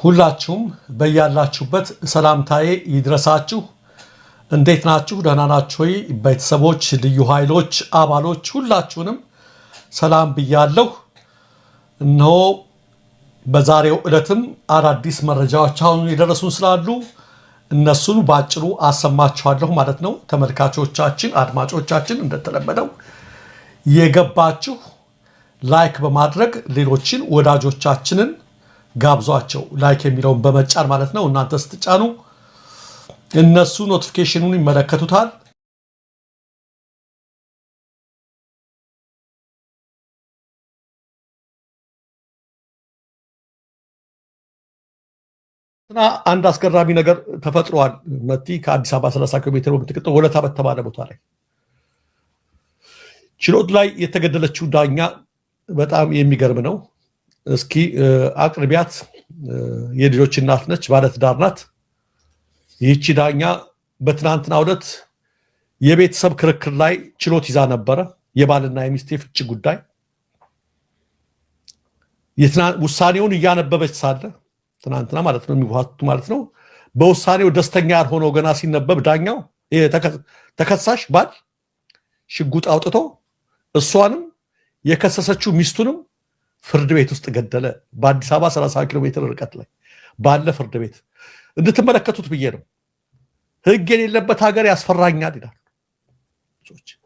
ሁላችሁም በያላችሁበት ሰላምታዬ ይድረሳችሁ። እንዴት ናችሁ? ደህና ናችሁ ወይ? ቤተሰቦች፣ ልዩ ኃይሎች አባሎች ሁላችሁንም ሰላም ብያለሁ። እነሆ በዛሬው ዕለትም አዳዲስ መረጃዎች አሁን የደረሱን ስላሉ እነሱን ባጭሩ አሰማችኋለሁ ማለት ነው። ተመልካቾቻችን፣ አድማጮቻችን እንደተለመደው የገባችሁ ላይክ በማድረግ ሌሎችን ወዳጆቻችንን ጋብዟቸው። ላይክ የሚለውን በመጫን ማለት ነው። እናንተ ስትጫኑ እነሱ ኖቲፊኬሽኑን ይመለከቱታል። አንድ አስገራሚ ነገር ተፈጥሯል። መቲ ከአዲስ አበባ 30 ኪሎ ሜትር በምትቀጠው ወለታ በተባለ ቦታ ላይ ችሎት ላይ የተገደለችው ዳኛ በጣም የሚገርም ነው። እስኪ አቅርቢያት። የልጆች እናት ነች፣ ባለትዳር ናት። ይህቺ ዳኛ በትናንትናው ዕለት የቤተሰብ ክርክር ላይ ችሎት ይዛ ነበረ። የባልና የሚስት የፍቺ ጉዳይ ውሳኔውን እያነበበች ሳለ ትናንትና ማለት ነው የሚዋቱ ማለት ነው። በውሳኔው ደስተኛ ያልሆነው ገና ሲነበብ ዳኛው ተከሳሽ ባል ሽጉጥ አውጥቶ እሷንም የከሰሰችው ሚስቱንም ፍርድ ቤት ውስጥ ገደለ። በአዲስ አበባ 30 ኪሎ ሜትር ርቀት ላይ ባለ ፍርድ ቤት እንድትመለከቱት ብዬ ነው። ህግ የሌለበት ሀገር ያስፈራኛል ይላል።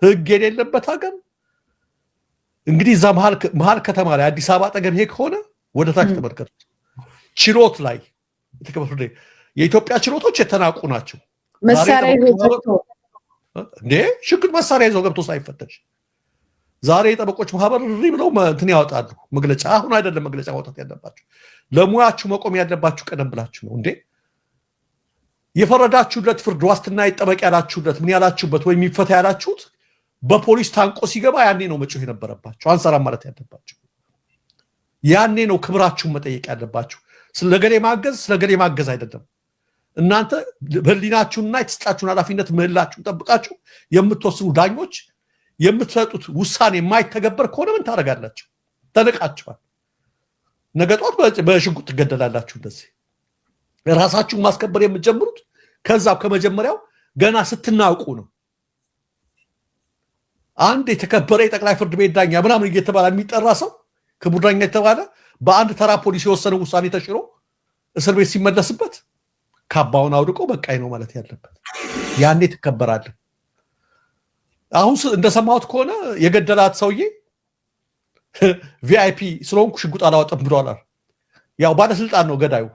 ህግ የሌለበት ሀገር እንግዲህ እዛ መሀል ከተማ ላይ አዲስ አበባ አጠገብ ይሄ ከሆነ ወደ ታች ተመልከቱት። ችሎት ላይ የኢትዮጵያ ችሎቶች የተናቁ ናቸው። መሳሪያ ሽጉጥ መሳሪያ ይዘው ገብቶ ሳይፈተሽ ዛሬ የጠበቆች ማህበር ብለው እንትን ያወጣሉ መግለጫ። አሁን አይደለም መግለጫ ማውጣት ያለባችሁ፣ ለሙያችሁ መቆም ያለባችሁ ቀደም ብላችሁ ነው እንዴ። የፈረዳችሁለት ፍርድ ዋስትና ይጠበቅ ያላችሁለት ምን ያላችሁበት ወይም ይፈታ ያላችሁት በፖሊስ ታንቆ ሲገባ ያኔ ነው መጮህ የነበረባችሁ፣ አንሰራም ማለት ያለባችሁ ያኔ ነው። ክብራችሁን መጠየቅ ያለባችሁ። ስለገሌ ማገዝ አይደለም። እናንተ በህሊናችሁና የተሰጣችሁን ኃላፊነት ምህላችሁን ጠብቃችሁ የምትወስኑ ዳኞች የምትሰጡት ውሳኔ የማይተገበር ከሆነ ምን ታደርጋላችሁ? ተነቃችኋል። ነገ ጧት በሽጉጥ ትገደላላችሁ። እንደዚህ ራሳችሁን ማስከበር የምትጀምሩት ከዛው ከመጀመሪያው ገና ስትናውቁ ነው። አንድ የተከበረ የጠቅላይ ፍርድ ቤት ዳኛ ምናምን እየተባለ የሚጠራ ሰው ክቡር ዳኛ የተባለ በአንድ ተራ ፖሊስ የወሰነው ውሳኔ ተሽሮ እስር ቤት ሲመለስበት ካባውን አውድቆ በቃይ ነው ማለት ያለበት። ያኔ ትከበራለህ። አሁን እንደሰማሁት ከሆነ የገደላት ሰውዬ ቪአይፒ ስለሆንኩ ሽጉጥ አላወጣም ብሏል። ያው ባለስልጣን ነው ገዳዩ፣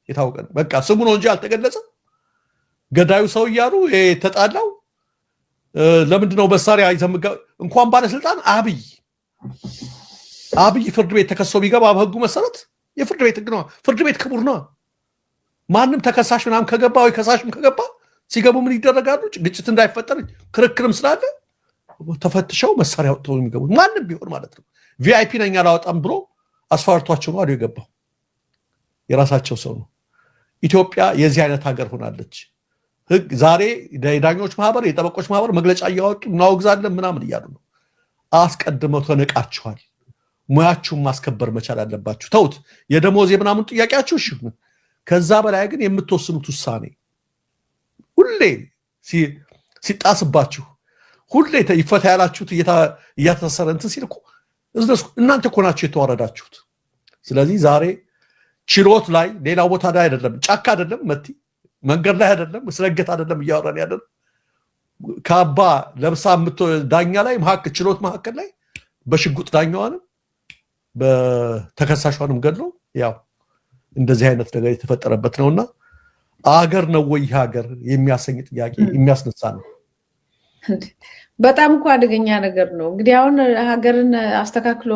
የታወቀ ነው። በቃ ስሙ ነው እንጂ አልተገለጸ። ገዳዩ ሰው እያሉ የተጣላው ለምንድነው መሳሪያ ይዘምጋ? እንኳን ባለስልጣን አብይ ፍርድ ቤት ተከሶ ቢገባ በህጉ መሰረት የፍርድ ቤት ህግ ነው። ፍርድ ቤት ክቡር ነው። ማንም ተከሳሽ ምናምን ከገባ ወይ ከሳሽም ከገባ ሲገቡ ምን ይደረጋሉ? ግጭት እንዳይፈጠር ክርክርም ስላለ ተፈትሸው መሳሪያ ወጥተው የሚገቡት ማንም ቢሆን ማለት ነው። ቪአይፒ ነኝ አላወጣም ብሎ አስፈራርቷቸው ነው የገባው። የራሳቸው ሰው ነው። ኢትዮጵያ የዚህ አይነት ሀገር ሆናለች። ህግ ዛሬ የዳኞች ማህበር፣ የጠበቆች ማህበር መግለጫ እያወጡ እናወግዛለን ምናምን እያሉ ነው። አስቀድመው ተነቃችኋል። ሙያችሁን ማስከበር መቻል አለባችሁ። ተውት የደሞዝ የምናምን ጥያቄያችሁ እሺ። ከዛ በላይ ግን የምትወስኑት ውሳኔ ሁሌ ሲጣስባችሁ፣ ሁሌ ይፈታ ያላችሁት እያተሰረ እንትን ሲል እኮ እናንተ እኮ ናችሁ የተዋረዳችሁት። ስለዚህ ዛሬ ችሎት ላይ ሌላ ቦታ ላይ አይደለም፣ ጫካ አይደለም፣ መቲ መንገድ ላይ አይደለም፣ ስለገት አይደለም እያወራን ያለ ካባ ለብሳ ዳኛ ላይ ችሎት መካከል ላይ በሽጉጥ ዳኛዋንም በተከሳሿንም ገድሎ ያው እንደዚህ አይነት ነገር የተፈጠረበት ነውና አገር ነው ወይ ሀገር የሚያሰኝ ጥያቄ የሚያስነሳ ነው። በጣም እኮ አደገኛ ነገር ነው። እንግዲህ አሁን ሀገርን አስተካክሎ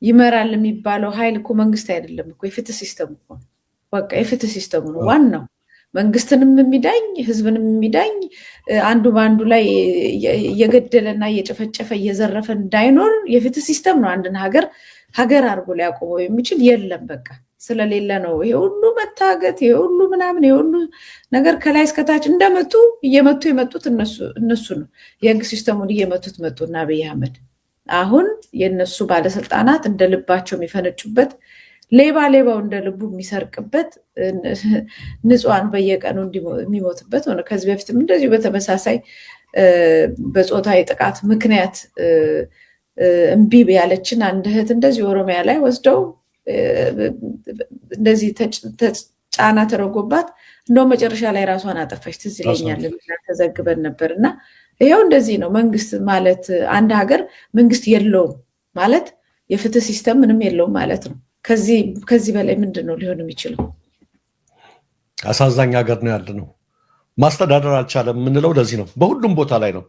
ይመራል የሚባለው ኃይል እኮ መንግስት አይደለም እኮ የፍትህ ሲስተም እኮ ነው። በቃ የፍትህ ሲስተሙ ነው ዋናው። መንግስትንም የሚዳኝ ህዝብንም የሚዳኝ አንዱ በአንዱ ላይ እየገደለና እየጨፈጨፈ እየዘረፈ እንዳይኖር የፍትህ ሲስተም ነው አንድን ሀገር አድርጎ ሊያቆመው የሚችል የለም። በቃ ስለሌለ ነው ይሄ ሁሉ መታገት፣ ይሄ ሁሉ ምናምን፣ ይሄ ሁሉ ነገር ከላይ እስከታች እንደመጡ እየመቱ የመጡት እነሱ ነው። የህግ ሲስተሙን እየመቱት መጡና አብይ አህመድ አሁን የነሱ ባለስልጣናት እንደልባቸው የሚፈነጩበት ሌባው እንደ ልቡ የሚሰርቅበት ንጹሃን በየቀኑ የሚሞትበት ሆነ። ከዚህ በፊትም እንደዚሁ በተመሳሳይ በጾታዊ ጥቃት ምክንያት እምቢ ያለችን አንድ እህት እንደዚህ ኦሮሚያ ላይ ወስደው እንደዚህ ጫና ተረጎባት እንደው መጨረሻ ላይ ራሷን አጠፋች ትዝ ይለኛል ተዘግበን ነበር። እና ይሄው እንደዚህ ነው መንግስት ማለት አንድ ሀገር መንግስት የለውም ማለት የፍትህ ሲስተም ምንም የለውም ማለት ነው። ከዚህ በላይ ምንድነው ሊሆን የሚችለው? አሳዛኝ ሀገር ነው ያለነው። ማስተዳደር አልቻለም የምንለው ለዚህ ነው። በሁሉም ቦታ ላይ ነው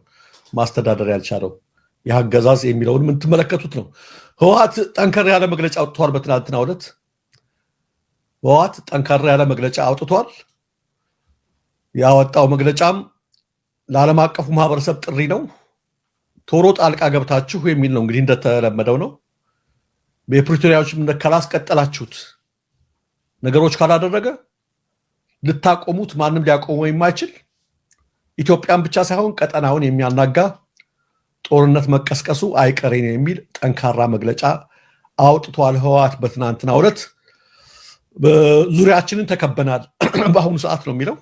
ማስተዳደር ያልቻለው። የአገዛዝ የሚለውን ምን ትመለከቱት ነው። ህወሓት ጠንከር ያለ መግለጫ አውጥቷል። በትናንትናው ዕለት ህወሓት ጠንከር ያለ መግለጫ አውጥቷል። ያወጣው መግለጫም ለዓለም አቀፉ ማህበረሰብ ጥሪ ነው። ቶሎ ጣልቃ ገብታችሁ የሚል ነው። እንግዲህ እንደተለመደው ነው። በፕሪቶሪያዎች ካላስቀጠላችሁት ነገሮች ካላደረገ ልታቆሙት ማንም ሊያቆመው የማይችል ኢትዮጵያን ብቻ ሳይሆን ቀጠናውን የሚያናጋ ጦርነት መቀስቀሱ አይቀሬ ነው የሚል ጠንካራ መግለጫ አውጥቷል ህወሓት በትናንትናው ዕለት። ዙሪያችንን ተከበናል በአሁኑ ሰዓት ነው የሚለው።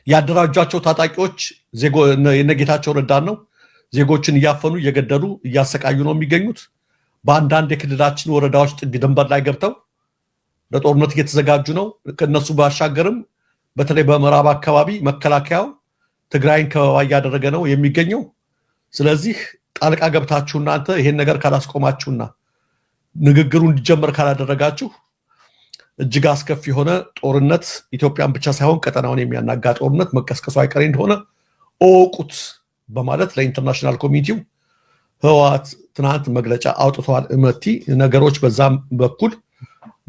ያደራጇቸው ታጣቂዎች የነጌታቸው ረዳን ነው ዜጎችን እያፈኑ እየገደሉ እያሰቃዩ ነው የሚገኙት። በአንዳንድ የክልላችን ወረዳዎች ጥግ ድንበር ላይ ገብተው ለጦርነት እየተዘጋጁ ነው። ከነሱ ባሻገርም በተለይ በምዕራብ አካባቢ መከላከያው ትግራይን ከበባ እያደረገ ነው የሚገኘው። ስለዚህ ጣልቃ ገብታችሁ እናንተ ይሄን ነገር ካላስቆማችሁና ንግግሩ እንዲጀመር ካላደረጋችሁ እጅግ አስከፊ የሆነ ጦርነት ኢትዮጵያን ብቻ ሳይሆን ቀጠናውን የሚያናጋ ጦርነት መቀስቀሱ አይቀሬ እንደሆነ እወቁት በማለት ለኢንተርናሽናል ኮሚኒቲው ህወሓት ትናንት መግለጫ አውጥቷል። እመቲ ነገሮች በዛም በኩል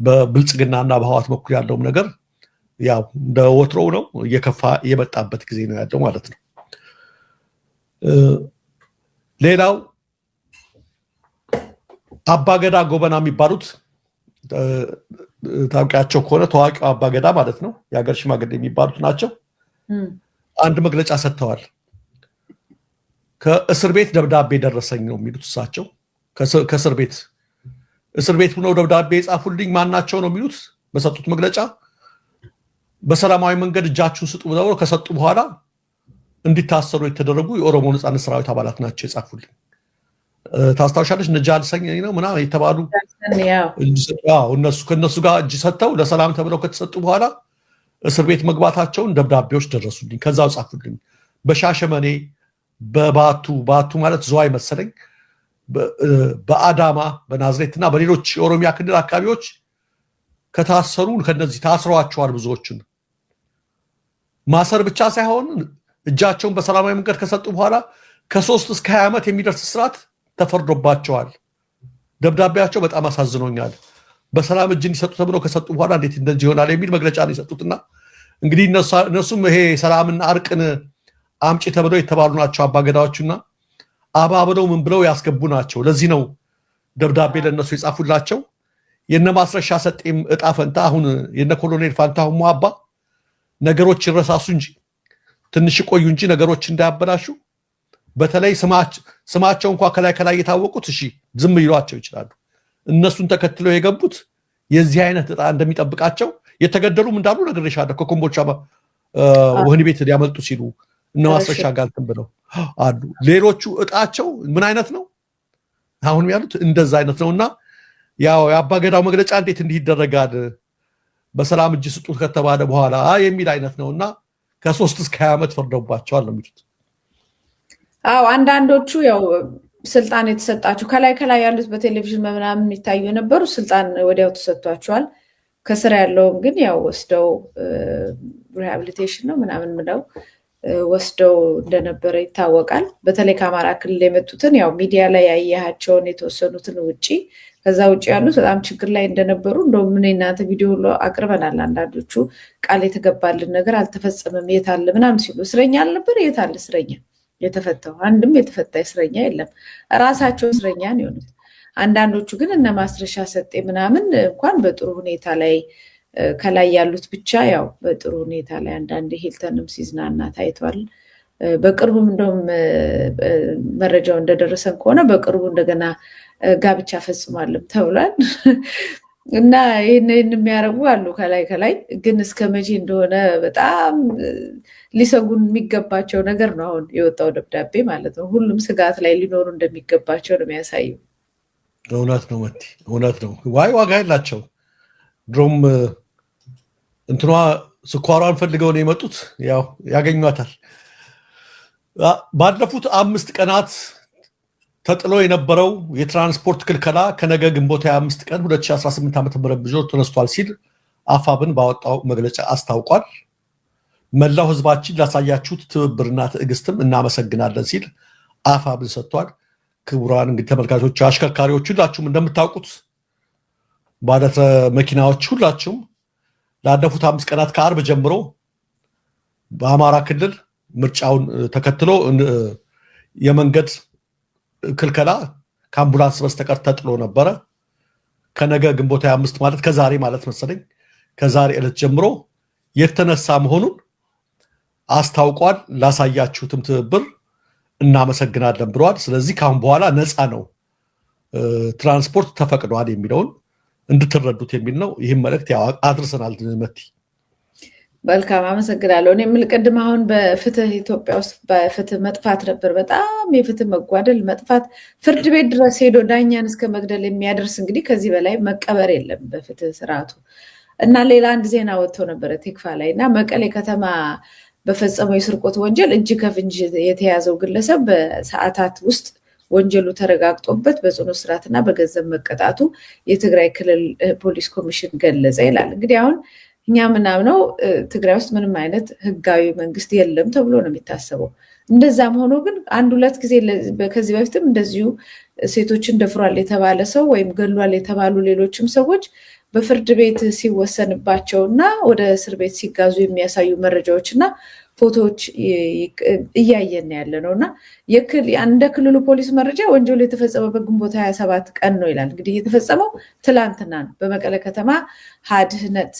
በብልጽግናና በህወሓት በኩል ያለውም ነገር ያው እንደ ወትሮው ነው፣ እየከፋ የመጣበት ጊዜ ነው ያለው ማለት ነው። ሌላው አባገዳ ጎበና የሚባሉት ታውቂያቸው ከሆነ ታዋቂው አባገዳ ማለት ነው፣ የሀገር ሽማግሌ የሚባሉት ናቸው። አንድ መግለጫ ሰጥተዋል። ከእስር ቤት ደብዳቤ ደረሰኝ ነው የሚሉት እሳቸው። ከእስር ቤት ሆነው ደብዳቤ የጻፉልኝ ማናቸው ነው የሚሉት በሰጡት መግለጫ። በሰላማዊ መንገድ እጃችሁን ስጡ ብለው ከሰጡ በኋላ እንዲታሰሩ የተደረጉ የኦሮሞ ነጻነት ሰራዊት አባላት ናቸው የጻፉልኝ። ታስታውሻለች? ነጃል ሰኝ ነው ምናምን የተባሉ ከነሱ ጋር እጅ ሰጥተው ለሰላም ተብለው ከተሰጡ በኋላ እስር ቤት መግባታቸውን ደብዳቤዎች ደረሱልኝ። ከዛው ጻፉልኝ። በሻሸመኔ በባቱ ማለት ዝዋይ መሰለኝ፣ በአዳማ በናዝሬት እና በሌሎች የኦሮሚያ ክልል አካባቢዎች ከታሰሩ ከነዚህ ታስረዋቸዋል። ብዙዎችን ማሰር ብቻ ሳይሆን እጃቸውን በሰላማዊ መንገድ ከሰጡ በኋላ ከ3 እስከ 20 ዓመት የሚደርስ እስራት ተፈርዶባቸዋል። ደብዳቤያቸው በጣም አሳዝኖኛል። በሰላም እጅ እንዲሰጡ ተብለው ከሰጡ በኋላ እንዴት እንደዚህ ይሆናል የሚል መግለጫ ነው የሰጡትና እንግዲህ እነሱም ይሄ ሰላምና አርቅን አምጪ ተብለው የተባሉ ናቸው አባገዳዎቹና አባብለው ምን ብለው ያስገቡ ናቸው። ለዚህ ነው ደብዳቤ ለነሱ የጻፉላቸው። የነ ማስረሻ ሰጤም እጣ ፈንታ አሁን የነ ኮሎኔል ፋንታሁን ሟባ ነገሮች ይረሳሱ እንጂ ትንሽ ቆዩ እንጂ ነገሮች እንዳያበላሹ በተለይ ስማቸው እንኳን ከላይ የታወቁት እሺ ዝም ይሏቸው ይችላሉ። እነሱን ተከትለው የገቡት የዚህ አይነት እጣ እንደሚጠብቃቸው የተገደሉም እንዳሉ ነግሬሻለሁ። ከኮምቦልቻ ወህኒ ቤት ሊያመልጡ ሲሉ እነ ማስረሻ ጋር ብለው አሉ። ሌሎቹ እጣቸው ምን አይነት ነው? አሁን ያሉት እንደዛ አይነት ነውና ያው የአባገዳው መግለጫ እንዴት እንዲህ ይደረጋል በሰላም እጅ ስጡት ከተባለ በኋላ የሚል አይነት ነውና ከ3 እስከ 20 ዓመት ፈርደውባቸዋል ነው የሚሉት። አንዳንዶቹ ያው ስልጣን የተሰጣቸው ከላይ ያሉት በቴሌቪዥን ምናምን የሚታዩ የነበሩ ስልጣን ወዲያው ተሰጥቷቸዋል። ከስራ ያለውም ግን ያው ወስደው ሪሃቢሊቴሽን ነው ምናምን ምለው ወስደው እንደነበረ ይታወቃል። በተለይ ከአማራ ክልል የመጡትን ያው ሚዲያ ላይ ያያቸውን የተወሰኑትን ውጪ ከዛ ውጪ ያሉት በጣም ችግር ላይ እንደነበሩ እንደውም ምን እናንተ ቪዲዮ ሁሉ አቅርበናል። አንዳንዶቹ ቃል የተገባልን ነገር አልተፈጸመም የት አለ ምናምን ሲሉ እስረኛ አልነበር የት አለ እስረኛ የተፈታው? አንድም የተፈታ እስረኛ የለም። ራሳቸው እስረኛ ነው የሆኑት። አንዳንዶቹ ግን እነ ማስረሻ ሰጤ ምናምን እንኳን በጥሩ ሁኔታ ላይ ከላይ ያሉት ብቻ ያው በጥሩ ሁኔታ ላይ አንዳንድ ሂልተንም ሲዝናና ታይቷል። በቅርቡም እንደውም መረጃው እንደደረሰን ከሆነ በቅርቡ እንደገና ጋብቻ ፈጽሟልም ተብሏል። እና ይህን የሚያደርጉ አሉ ከላይ ግን እስከ መቼ እንደሆነ በጣም ሊሰጉን የሚገባቸው ነገር ነው አሁን የወጣው ደብዳቤ ማለት ነው። ሁሉም ስጋት ላይ ሊኖሩ እንደሚገባቸው ነው የሚያሳየው። እውነት ነው መቲ፣ እውነት ነው። ዋጋ የላቸው ድሮም እንትኗ ስኳሯን ፈልገው ነው የመጡት፣ ያው ያገኟታል። ባለፉት 5 ቀናት ተጥሎ የነበረው የትራንስፖርት ክልከላ ከነገ ግንቦት 25 ቀን 2018 ዓ.ም ጀምሮ ተነስቷል ሲል አፋብን ባወጣው መግለጫ አስታውቋል። መላው ህዝባችን ላሳያችሁት ትብብርና ትዕግስትም እናመሰግናለን ሲል አፋብን ሰጥቷል። ክቡራን እንግዲህ ተመልካቾች፣ አሽከርካሪዎች ሁላችሁም እንደምታውቁት ባለ መኪናዎች ሁላችሁም ላለፉት 5 ቀናት ከአርብ ጀምሮ በአማራ ክልል ምርጫውን ተከትሎ የመንገድ ክልከላ ከአምቡላንስ በስተቀር ተጥሎ ነበረ። ከነገ ግንቦት 25 ማለት ከዛሬ ማለት መሰለኝ ከዛሬ ዕለት ጀምሮ የተነሳ መሆኑን አስታውቋል። ላሳያችሁትም ትብብር እናመሰግናለን ብለዋል። ስለዚህ ካሁን በኋላ ነፃ ነው ትራንስፖርት ተፈቅዷል የሚለውን እንድትረዱት የሚል ነው። ይህም መልእክት አድርሰናል። መቲ መልካም አመሰግናለሁ። እኔ የምልቀድም አሁን በፍትህ ኢትዮጵያ ውስጥ በፍትህ መጥፋት ነበር፣ በጣም የፍትህ መጓደል መጥፋት፣ ፍርድ ቤት ድረስ ሄዶ ዳኛን እስከ መግደል የሚያደርስ እንግዲህ ከዚህ በላይ መቀበር የለም በፍትህ ስርዓቱ። እና ሌላ አንድ ዜና ወጥቶ ነበረ ቴክፋ ላይ እና መቀሌ ከተማ በፈጸመው የስርቆት ወንጀል እጅ ከፍንጅ የተያዘው ግለሰብ በሰዓታት ውስጥ ወንጀሉ ተረጋግጦበት በጽኑ እስራትና በገንዘብ መቀጣቱ የትግራይ ክልል ፖሊስ ኮሚሽን ገለጸ ይላል። እንግዲህ አሁን እኛ ምናምነው ትግራይ ውስጥ ምንም አይነት ህጋዊ መንግስት የለም ተብሎ ነው የሚታሰበው። እንደዛም ሆኖ ግን 1-2 ጊዜ ከዚህ በፊትም እንደዚሁ ሴቶችን ደፍሯል የተባለ ሰው ወይም ገሏል የተባሉ ሌሎችም ሰዎች በፍርድ ቤት ሲወሰንባቸውና ወደ እስር ቤት ሲጋዙ የሚያሳዩ መረጃዎችና ፎቶዎች እያየን ያለ ነው። እና እንደ ክልሉ ፖሊስ መረጃ ወንጀሉ የተፈጸመበት ግንቦት 27 ቀን ነው ይላል። እንግዲህ የተፈጸመው ትላንትና ነው በመቀለ ከተማ ሀድህነት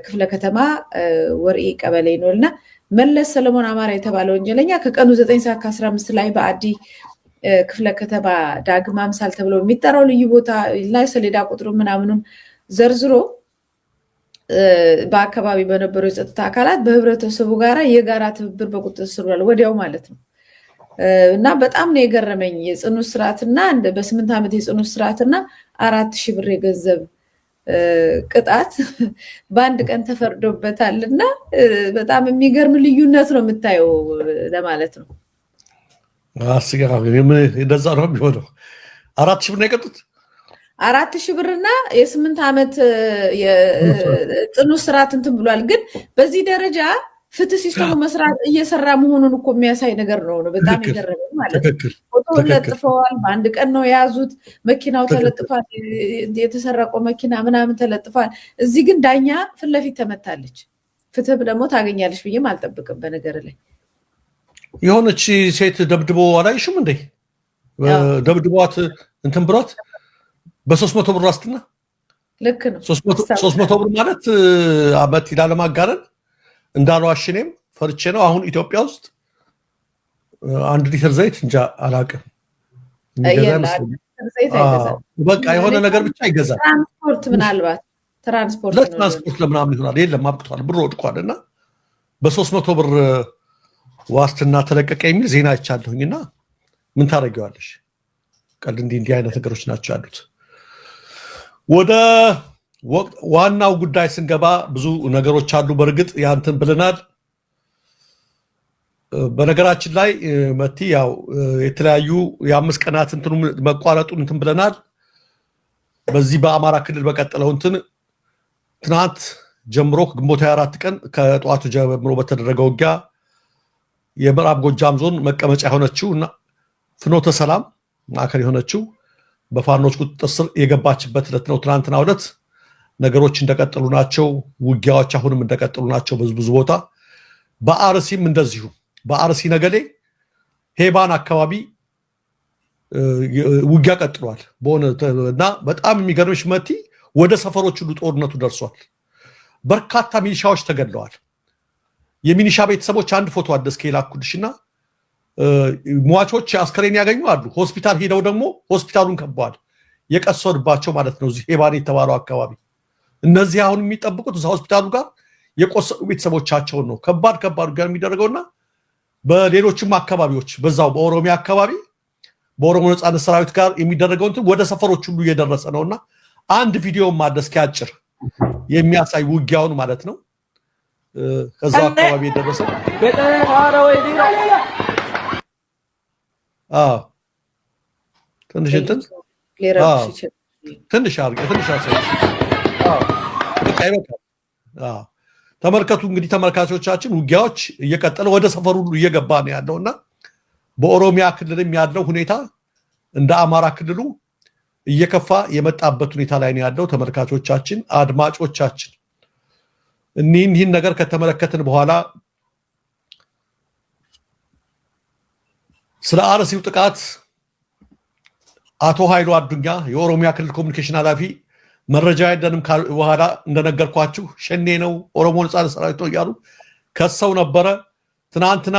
ክፍለ ከተማ ወርኢ ቀበሌ ነው እና መለስ ሰለሞን አማራ የተባለ ወንጀለኛ ከቀኑ 9:15 ላይ በአዲ ክፍለ ከተማ ዳግም አምሳል ተብሎ የሚጠራው ልዩ ቦታ ላይ ሰሌዳ ቁጥሩ ምናምኑን ዘርዝሮ በአካባቢ በነበሩ የጸጥታ አካላት በህብረተሰቡ ጋራ የጋራ ትብብር በቁጥጥር ስር ውሏል ወዲያው ማለት ነው። እና በጣም ነው የገረመኝ የጽኑ እስራትና በ8 ዓመት የጽኑ እስራትና 4000 ብር የገንዘብ ቅጣት በአንድ ቀን ተፈርዶበታል። እና በጣም የሚገርም ልዩነት ነው የምታየው ለማለት ነው። እንደዛ ነው የሚሆነው። 4000 ብር ነው የቀጡት። 4000 ብርና የ8 ዓመት ጽኑ እስራት እንትን ብሏል። ግን በዚህ ደረጃ ፍትህ ሲስተሙ መስራት እየሰራ መሆኑን እኮ የሚያሳይ ነገር ነው። በጣም የገረመኝ ማለት ነው። ፎቶ ለጥፈዋል። በአንድ ቀን ነው የያዙት። መኪናው ተለጥፏል። የተሰረቀው መኪና ምናምን ተለጥፏል። እዚህ ግን ዳኛ ፊት ለፊት ተመታለች። ፍትህ ደግሞ ታገኛለች ብዬም አልጠብቅም። በነገር ላይ የሆነች ሴት ደብድቦ አላይሽም እንዴ? ደብድቧት እንትን ብሏት በ300 ብር ዋስትና። ልክ ነው። 300 ብር ማለት አመት ላለማጋነን እንዳልዋሽ እኔም ፈርቼ ነው። አሁን ኢትዮጵያ ውስጥ 1 ሊትር ዘይት እንጃ አላውቅም በቃ የሆነ ነገር ብቻ ይገዛል። ትራንስፖርት ምናልባት ለትራንስፖርት ለምናምን ይሆናል። የለም አብቅቷል፣ ብር ወድቋል። እና በ300 ብር ዋስትና ተለቀቀ የሚል ዜና አይቻለሁኝና ምን ታደርጊዋለሽ? ቀል እንዲህ አይነት ነገሮች ናቸው ያሉት። ወደ ዋናው ጉዳይ ስንገባ ብዙ ነገሮች አሉ። በእርግጥ ያንተን ብለናል። በነገራችን ላይ መቲ ያው የተለያዩ የ5 ቀናት እንትኑ መቋረጡን እንትን ብለናል። በዚህ በአማራ ክልል በቀጠለው እንትን ትናንት ጀምሮ ግንቦት 24 ቀን ከጠዋቱ ጀምሮ በተደረገው ውጊያ የምዕራብ ጎጃም ዞን መቀመጫ የሆነችው እና ፍኖተ ሰላም ማዕከል የሆነችው በፋኖች ቁጥጥር ስር የገባችበት ዕለት ነው። ትናንትና ዕለት ነገሮች እንደቀጠሉ ናቸው። ውጊያዎች አሁንም እንደቀጠሉ ናቸው ብዙ ቦታ። በአርሲም እንደዚሁ በአርሲ ነገሌ ሄባን አካባቢ ውጊያ ቀጥሏል እና በጣም የሚገርምሽ መቲ ወደ ሰፈሮች ሁሉ ጦርነቱ ደርሷል። በርካታ ሚሊሻዎች ተገድለዋል። የሚኒሻ ቤተሰቦች አንድ ፎቶ አደስከ ይላኩልሽና ሟቾች አስከሬን ያገኙ አሉ። ሆስፒታል ሄደው ደግሞ ሆስፒታሉን ከበዋል። የቀሰሩባቸው ማለት ነው። እዚህ ሄባን የተባለው አካባቢ እነዚህ አሁን የሚጠብቁት እዛ ሆስፒታሉ ጋር የቆሰሉ ቤተሰቦቻቸውን ነው። ከባድ ውጊያ የሚደረገውና በሌሎችም አካባቢዎች በዛው በኦሮሚያ አካባቢ በኦሮሞ ነጻነት ሰራዊት ጋር የሚደረገው እንትን ወደ ሰፈሮች ሁሉ እየደረሰ ነውና አንድ ቪዲዮ ማድረስ ያጭር የሚያሳይ ውጊያውን ማለት ነው። ከዛው አካባቢ የደረሰ ትንሽ ተመልከቱ። እንግዲህ ተመልካቾቻችን ውጊያዎች እየቀጠለ ወደ ሰፈሩ ሁሉ እየገባ ነው ያለውና በኦሮሚያ ክልልም ያለው ሁኔታ እንደ አማራ ክልሉ እየከፋ የመጣበት ሁኔታ ላይ ነው ያለው። ተመልካቾቻችን አድማጮቻችን ይህን ነገር ከተመለከትን በኋላ ስለ አርሲው ጥቃት አቶ ኃይሉ አዱኛ የኦሮሚያ ክልል ኮሙኒኬሽን ኃላፊ መረጃ ያደንም በኋላ እንደነገርኳችሁ ሸኔ ነው ኦሮሞ ነጻነት ሰራዊት ነው እያሉ ከሰው ነበረ። ትናንትና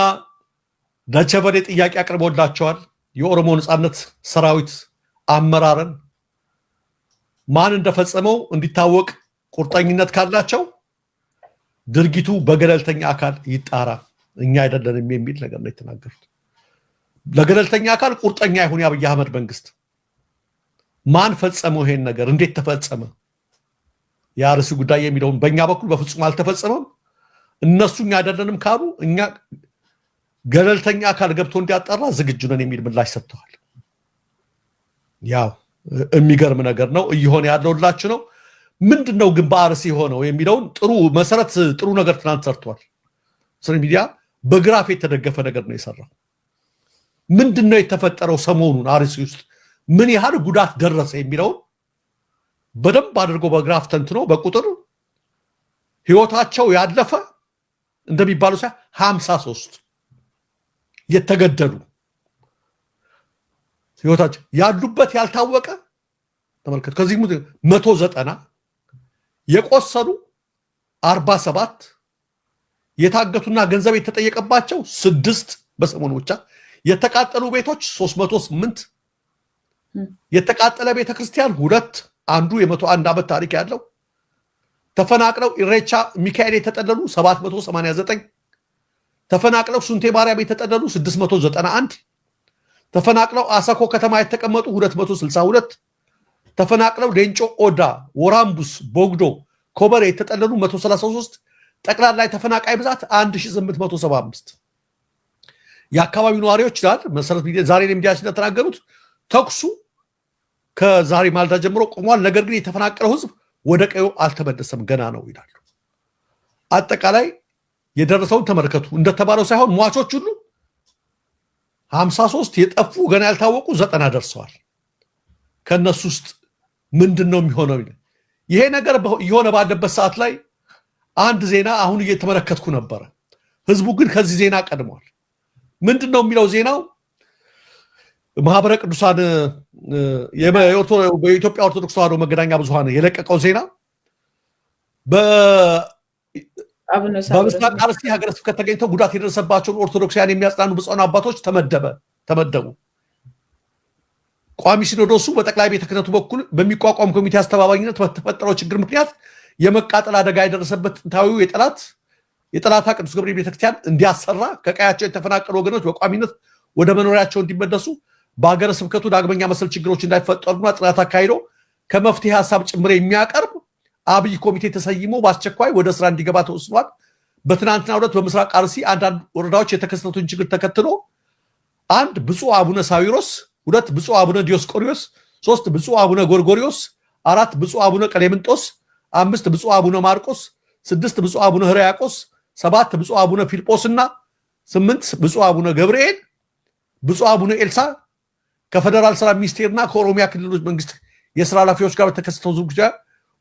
ለቸበሌ ጥያቄ አቅርቦላቸዋል። የኦሮሞ ነጻነት ሰራዊት አመራርን ማን እንደፈጸመው እንዲታወቅ ቁርጠኝነት ካላቸው ድርጊቱ በገለልተኛ አካል ይጣራ፣ እኛ አይደለንም የሚል ነገር ነው የተናገሩት። ለገለልተኛ አካል ቁርጠኛ ይሁን የአብይ አህመድ መንግስት። ማን ፈጸመው ይሄን ነገር? እንዴት ተፈጸመ? የአርሲ ጉዳይ የሚለውን በእኛ በኩል በፍጹም አልተፈጸመም። እነሱ እኛ አይደለንም ካሉ እኛ ገለልተኛ አካል ገብቶ እንዲያጣራ ዝግጁ ነን የሚል ምላሽ ሰጥተዋል። ያው የሚገርም ነገር ነው እየሆነ ያለውላችሁ ነው። ምንድነው ግን በአርሲ ሆነው የሚለውን ጥሩ ነገር ትናንት ሰርቷል። ሶሻል ሚዲያ በግራፍ የተደገፈ ነገር ነው የሰራው። ምንድነው የተፈጠረው ሰሞኑን አርሲ ውስጥ ምን ያህል ጉዳት ደረሰ የሚለውን በደንብ አድርጎ በግራፍ ተንትኖ በቁጥር ህይወታቸው ያለፈ እንደሚባለው 53 የተገደሉ ህይወታቸው ያሉበት ያልታወቀ ተመልከቱ። ከዚህ 190 የቆሰሉ 47 የታገቱና ገንዘብ የተጠየቀባቸው 6 በሰሞኑ ብቻ የተቃጠሉ ቤቶች 308 የተቃጠለ ቤተክርስቲያን 2 አንዱ የ101 ዓመት ታሪክ ያለው ተፈናቅለው ኢሬቻ ሚካኤል የተጠለሉ 789 ተፈናቅለው ሱንቴ ማርያም የተጠለሉ 691 ተፈናቅለው አሰኮ ከተማ የተቀመጡ 262 ተፈናቅለው ሌንጮ ኦዳ ወራምቡስ ቦግዶ ኮበሬ የተጠለሉ 133 ጠቅላላ ተፈናቃይ ብዛት 1875 የአካባቢው ነዋሪዎች ይላል መሰረት ዛሬ ለሚዲያችን እንደተናገሩት ተኩሱ ከዛሬ ማልዳ ጀምሮ ቆሟል። ነገር ግን የተፈናቀለው ህዝብ ወደ ቀዩ አልተመለሰም ገና ነው ይላሉ። አጠቃላይ የደረሰውን ተመልከቱ። እንደተባለው ሳይሆን ሟቾች ሁሉ 53 የጠፉ ገና ያልታወቁ 90 ደርሰዋል። ከነሱ ውስጥ ምንድነው የሚሆነው? ይሄ ነገር የሆነ ባለበት ሰዓት ላይ አንድ ዜና አሁን እየተመለከትኩ ነበር። ህዝቡ ግን ከዚህ ዜና ቀድሟል። ምንድነው የሚለው ዜናው? ማህበረ ቅዱሳን የኢትዮጵያ ኦርቶዶክስ ተዋሕዶ መገናኛ ብዙሃን የለቀቀው ዜና በምስራቅ አርሲ ሀገረ ስብከት ተገኝተው ጉዳት የደረሰባቸውን ኦርቶዶክሳውያን የሚያጽናኑ ብፁዓን አባቶች ተመደቡ። ቋሚ ሲኖዶሱ በጠቅላይ ቤተ ክህነቱ በኩል በሚቋቋም ኮሚቴ አስተባባሪነት በተፈጠረው ችግር ምክንያት የመቃጠል አደጋ የደረሰበት ጥንታዊው የጠላታ ቅዱስ ገብርኤል ቤተክርስቲያን እንዲያሰራ ከቀያቸው የተፈናቀሉ ወገኖች በቋሚነት ወደ መኖሪያቸው እንዲመለሱ በሀገረ ስብከቱ ዳግመኛ መሰል ችግሮች እንዳይፈጠሩና ጥናት አካሂዶ ከመፍትሄ ሀሳብ ጭምር የሚያቀርብ አብይ ኮሚቴ ተሰይሞ በአስቸኳይ ወደ ስራ እንዲገባ ተወስኗል። በትናንትናው ዕለት በምስራቅ አርሲ አንዳንድ ወረዳዎች የተከሰቱትን ችግር ተከትሎ 1 ብፁዕ አቡነ ሳዊሮስ፣ 2 ብፁዕ አቡነ ዲዮስቆሪዮስ፣ 3 ብፁዕ አቡነ ጎርጎሪዮስ፣ 4 ብፁዕ አቡነ ቀሌምንጦስ፣ 5 ብፁዕ አቡነ ማርቆስ፣ 6 ብፁዕ አቡነ ሕርያቆስ፣ 7 ብፁዕ አቡነ ፊልጶስና 8 ብፁዕ አቡነ ገብርኤል፣ ብፁዕ አቡነ ኤልሳ ከፌደራል ሰላም ሚኒስቴርና ከኦሮሚያ ክልሎች መንግስት የስራ ኃላፊዎች ጋር በተከሰተው ጉዳይ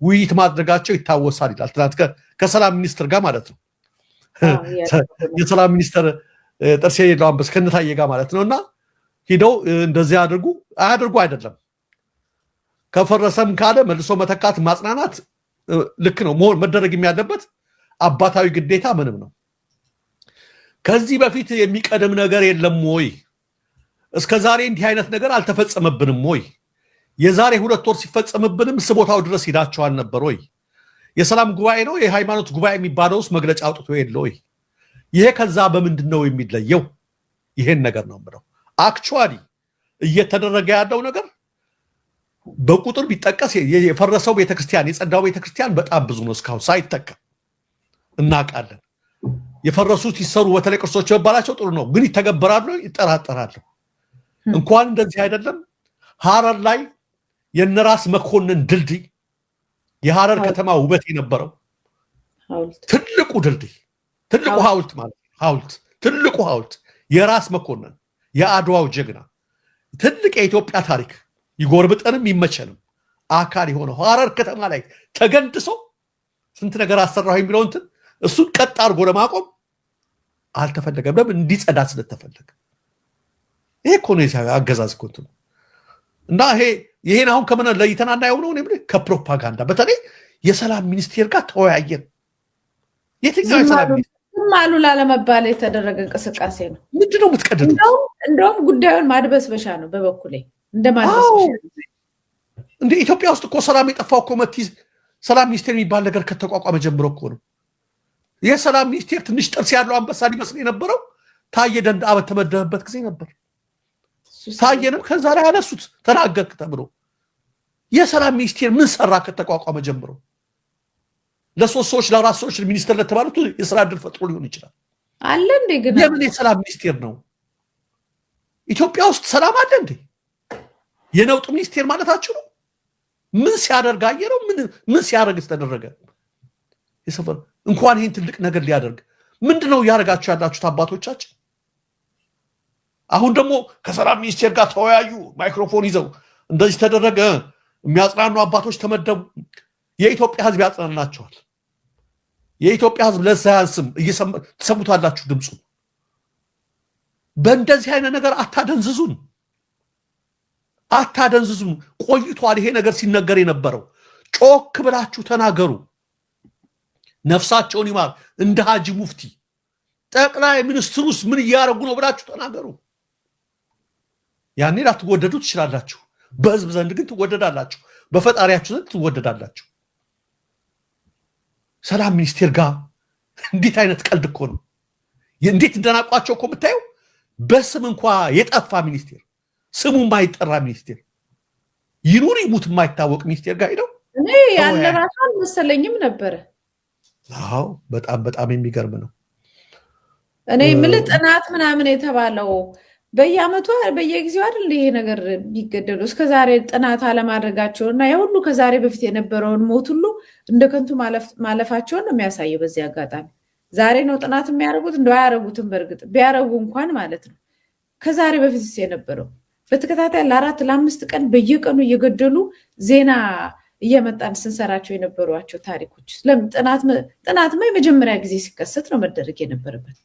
ውይይት ማድረጋቸው ይታወሳል ይላል። ትናንት ከሰላም ሚኒስትር ጋር ማለት ነው። የሰላም ሚኒስትር ጥርሴ የሌለው አንበስ ከነታየ ጋር ማለት ነውና ሂደው እንደዚህ አያድርጉ አይደለም። ከፈረሰም ካለ መልሶ መተካት ማጽናናት ልክ ነው። መደረግ የሚያለበት አባታዊ ግዴታ ምንም ነው። ከዚህ በፊት የሚቀደም ነገር የለም ወይ? እስከ ዛሬ እንዲህ አይነት ነገር አልተፈጸመብንም ወይ የዛሬ 2 ወር ሲፈጸምብንም ስቦታው ድረስ ሄዳቸዋል ነበር ወይ? የሰላም ጉባኤ ነው የሃይማኖት ጉባኤ የሚባለውስ መግለጫ አውጥቶ የለ ወይ? ይሄ ከዛ በምንድነው የሚለየው? ይሄን ነገር ነው የምለው። አክቹአሊ እየተደረገ ያለው ነገር በቁጥር ቢጠቀስ የፈረሰው ቤተክርስቲያን የጸዳው ቤተክርስቲያን በጣም ብዙ ነው። እስካሁን ሳይተካ እናውቃለን። የፈረሱት ይሰሩ በተለይ ቅርሶች መባላቸው ጥሩ ነው፣ ግን ይተገበራሉ ይጠራጠራሉ። እንኳን እንደዚህ አይደለም ሐረር ላይ የነራስ መኮንን ድልድይ የሐረር ከተማ ውበት የነበረው ትልቁ ድልድይ ትልቁ ሐውልት ማለት ሐውልት ትልቁ ሐውልት የራስ መኮንን የአድዋው ጀግና ትልቅ የኢትዮጵያ ታሪክ ይጎርብጠንም ይመቸንም አካል የሆነው ሐረር ከተማ ላይ ተገንድሶ ስንት ነገር አሰራው የሚለው እንትን እሱን ቀጥ አድርጎ ለማቆም አልተፈለገም። ለምን? እንዲጸዳ ስለተፈለገ። ይሄ እኮ ነው አገዛዝ እኮ እንትን እና ይሄን አሁን ከምን ለይተና እናየው ነው ከፕሮፓጋንዳ በተለይ የሰላም ሚኒስቴር ጋር ተወያየን። የትኛው የሰላም ሚኒስቴር ማሉ ላለመባል የተደረገ እንቅስቃሴ ነው። ምንድነው የምትቀድዱት? እንደውም ጉዳዩን ማድበስበሻ ነው በበኩሌ እንደማድበስበሻ። እንደ ኢትዮጵያ ውስጥ እኮ ሰላም የጠፋው እኮ ሰላም ሚኒስቴር የሚባል ነገር ከተቋቋመ ጀምሮ እኮ ነው። የሰላም ሚኒስቴር ትንሽ ጥርስ ያለው አንበሳ ሊመስል የነበረው ታየ ደንደዓ በተመደበበት ጊዜ ነበር። ታየንም ከዛ ላይ አነሱት ተናገርክ ተብሎ። የሰላም ሚኒስቴር ምን ሰራ ከተቋቋመ ጀምሮ? ለሶስት ሰዎች ለአራት ሰዎች ሚኒስትር ለተባሉት የስራ ዕድል ፈጥሮ ሊሆን ይችላል አለ እንዴ? ግን የምን የሰላም ሚኒስቴር ነው? ኢትዮጵያ ውስጥ ሰላም አለ እንዴ? የነውጥ ሚኒስቴር ማለታችሁ ነው? ምን ሲያደርግ አየነው? ምን ሲያደርግ ተደረገ? የሰፈር እንኳን ይሄን ትልቅ ነገር ሊያደርግ ምንድነው ያደርጋችሁ ያላችሁት አባቶቻችን? አሁን ደግሞ ከሰላም ሚኒስቴር ጋር ተወያዩ ማይክሮፎን ይዘው እንደዚህ ተደረገ የሚያጽናኑ አባቶች ተመደቡ። የኢትዮጵያ ሕዝብ ያጽናናቸዋል። የኢትዮጵያ ሕዝብ ለዛያንስም እየሰሙታላችሁ ድምፁ። በእንደዚህ አይነት ነገር አታደንዝዙን። ቆይቷል ይሄ ነገር ሲነገር የነበረው። ጮክ ብላችሁ ተናገሩ። ነፍሳቸውን ይማር እንደ ሀጂ ሙፍቲ ጠቅላይ ሚኒስትሩስ ምን እያደረጉ ነው ብላችሁ ተናገሩ። ያኔ ላትወደዱ ትችላላችሁ። በህዝብ ዘንድ ግን ትወደዳላችሁ። በፈጣሪያችሁ ዘንድ ትወደዳላችሁ። ሰላም ሚኒስቴር ጋር እንዴት አይነት ቀልድ እኮ ነው! እንዴት እንደናቋቸው እኮ ብታዩ። በስም እንኳ የጠፋ ሚኒስቴር፣ ስሙ የማይጠራ ሚኒስቴር፣ ይኑር ይሙት የማይታወቅ ሚኒስቴር ጋር ሄደው እኔ ያለ ራሱ አልመሰለኝም ነበረ። አዎ በጣም የሚገርም ነው። እኔ የምልህ ጥናት ምናምን የተባለው በየአመቱ በየጊዜው አይደል ይሄ ነገር የሚገደሉ እስከዛሬ ጥናት አለማድረጋቸው እና የሁሉ ከዛሬ በፊት የነበረውን ሞት ሁሉ እንደ ከንቱ ማለፋቸውን ነው የሚያሳየው። በዚህ አጋጣሚ ዛሬ ነው ጥናት የሚያደርጉት? እንደው አያደርጉትም። በእርግጥ ቢያደርጉ እንኳን ማለት ነው ከዛሬ በፊት የነበረው በተከታታይ ለ4 ለ5 ቀን በየቀኑ እየገደሉ ዜና እየመጣን ስንሰራቸው የነበሯቸው ታሪኮች ለምን ጥናትማ የመጀመሪያ ጊዜ ሲከሰት ነው መደረግ የነበረበት።